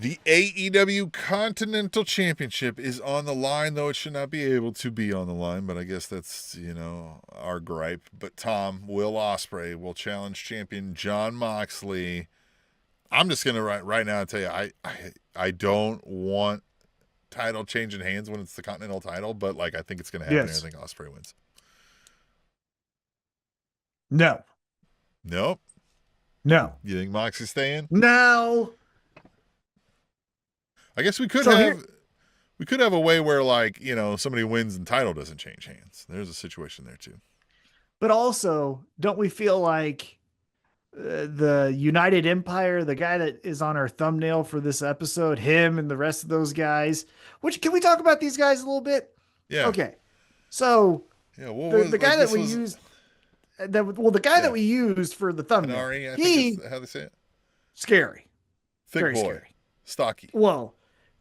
The AEW Continental Championship is on the line, though it should not be able to be on the line, but I guess that's, our gripe. But Tom, Will Ospreay will challenge champion Jon Moxley. I'm just going to right now tell you, I don't want title changing hands when it's the Continental title, but I think it's going to happen. Yes. I think Ospreay wins. No. Nope. No. You think Moxley's staying? No. I guess we could have a way where somebody wins and title doesn't change hands. There's a situation there too. But also, don't we feel like the United Empire, the guy that is on our thumbnail for this episode, him and the rest of those guys, can we talk about these guys a little bit? Yeah. Okay. So the guy that we used, the guy that we used for the thumbnail, I think that's how they say it. Scary. Thick very boy. Scary. Stocky. Well,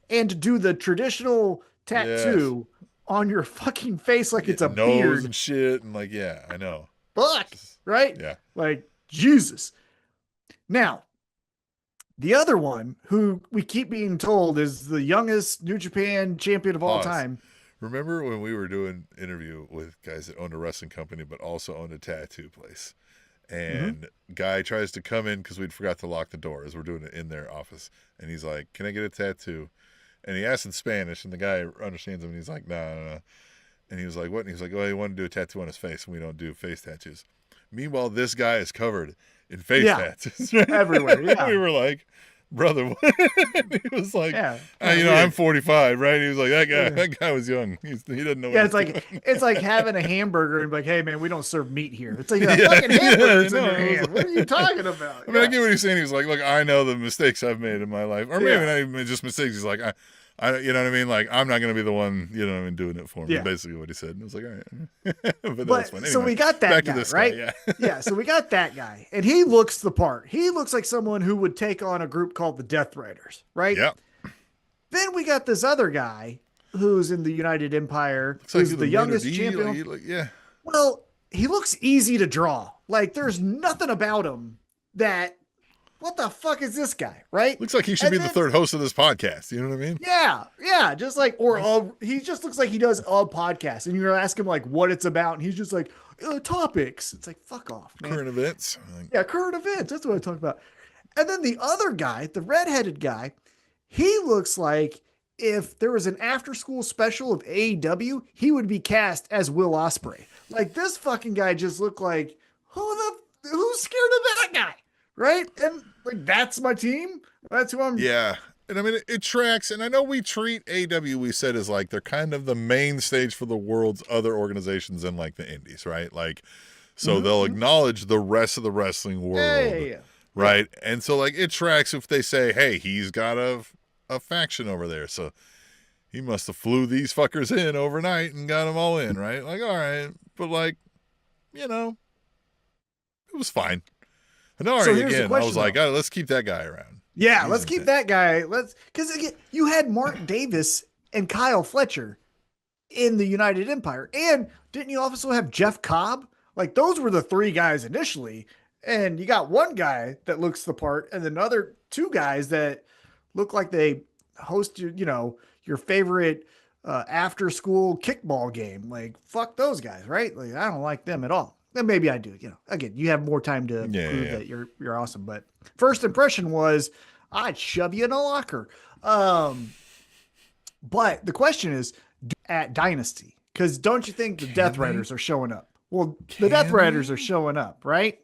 and to do the traditional tattoo on your fucking face like it's a nose beard and shit, and I know. Fuck, right? Yeah. Jesus. Now, the other one who we keep being told is the youngest New Japan champion of all time. Remember when we were doing interview with guys that owned a wrestling company but also owned a tattoo place? And guy tries to come in because we'd forgot to lock the door as we're doing it in their office. And he's like, "Can I get a tattoo?" And he asks in Spanish, and the guy understands him, and he's like, "Nah." And he was like, "What?" And he's like, "Well, he wanted to do a tattoo on his face, and we don't do face tattoos." Meanwhile, this guy is covered in face tattoos. Right? Everywhere, yeah. We were like, "Brother," what? He was like, weird. I'm 45, right? He was like, that guy was young. He doesn't know. Yeah, it's like having a hamburger and be like, "Hey man, we don't serve meat here." It's like fucking hamburgers in your hand. What are you talking about? I mean, I get what he's saying. He's like, "Look, I know the mistakes I've made in my life, or maybe not even just mistakes." He's like, I, you know what I mean? Like, I'm not going to be the one, doing it for him. Yeah. Basically what he said. And I was like, all right. but that's fine. Anyway, so we got that guy, right? Yeah. So we got that guy, and he looks the part. He looks like someone who would take on a group called the Death Riders, right? Yeah. Then we got this other guy who's in the United Empire, who's the youngest champion. Yeah. Well, he looks easy to draw. Like, there's nothing about him that, what the fuck is this guy, right? Looks like he should be the third host of this podcast. You know what I mean? Yeah. Just like, he just looks like he does a podcast, and you ask him like what it's about, and he's just like, topics. It's like, fuck off, man. Current events. Yeah, current events. That's what I talk about. And then the other guy, the redheaded guy, he looks like if there was an after school special of AEW, he would be cast as Will Ospreay. Like, this fucking guy just looked like, who's scared of that guy? Right? And that's my team. That's who I'm. Yeah. And I mean, it tracks. And I know we treat AEW, we said, as like they're kind of the main stage for the world's other organizations in like the indies, right? So they'll acknowledge the rest of the wrestling world. Yeah. Right. And so it tracks if they say, hey, he's got a faction over there. So he must have flew these fuckers in overnight and got them all in, right? All right. But it was fine. And again, I was like, let's keep that guy around. Yeah, let's keep that guy. Because again, you had Mark Davis and Kyle Fletcher in the United Empire. And didn't you also have Jeff Cobb? Like, those were the three guys initially. And you got one guy that looks the part, and then other two guys that look like they host your favorite after school kickball game. Like, fuck those guys, right? Like, I don't like them at all. And maybe I do. Again, you have more time to prove that you're awesome. But first impression was, I'd shove you in a locker. But the question is, at Dynasty, because don't you think the Death Riders are showing up? Well, the Death Riders are showing up, right?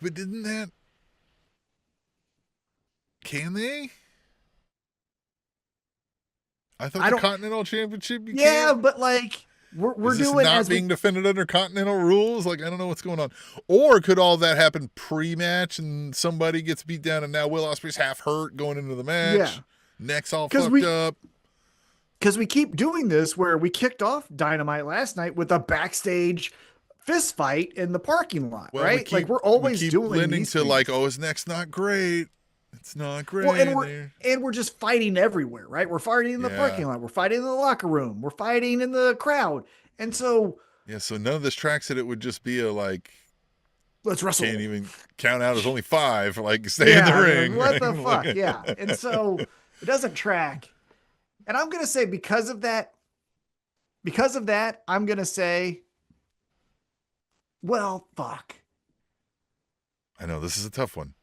But didn't that? Can they? I thought the Continental Championship. Yeah, but we're doing not being defended under Continental rules. I don't know what's going on. Or could all that happen pre-match and somebody gets beat down and now Will Ospreay's half hurt going into the match? Yeah, neck's all fucked up. Because we keep doing this where we kicked off Dynamite last night with a backstage fist fight in the parking lot, right? We're always doing these to his neck's not great. It's not great. Well, and we're just fighting everywhere, right? We're fighting in the parking lot. We're fighting in the locker room. We're fighting in the crowd. And so... Yeah, so none of this tracks that it would just be let's wrestle. Can't even count out as only 5. Stay in the ring. What the fuck? Yeah. And so It doesn't track. And I'm going to say because of that, I'm going to say, well, fuck. I know this is a tough one.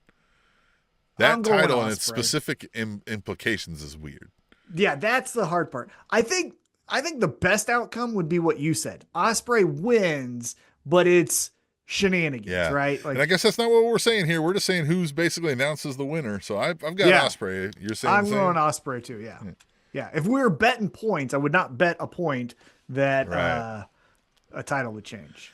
I'm That going title and its Ospreay. specific implications is weird. Yeah, that's the hard part. I think the best outcome would be what you said. Ospreay wins, but it's shenanigans, Yeah. right? Like, and I guess that's not what we're saying here. We're just saying who's basically announces the winner. So I've got Ospreay. You're saying I'm the same? going Ospreay too. Yeah. Yeah. If we were betting points, I would not bet a point that a title would change.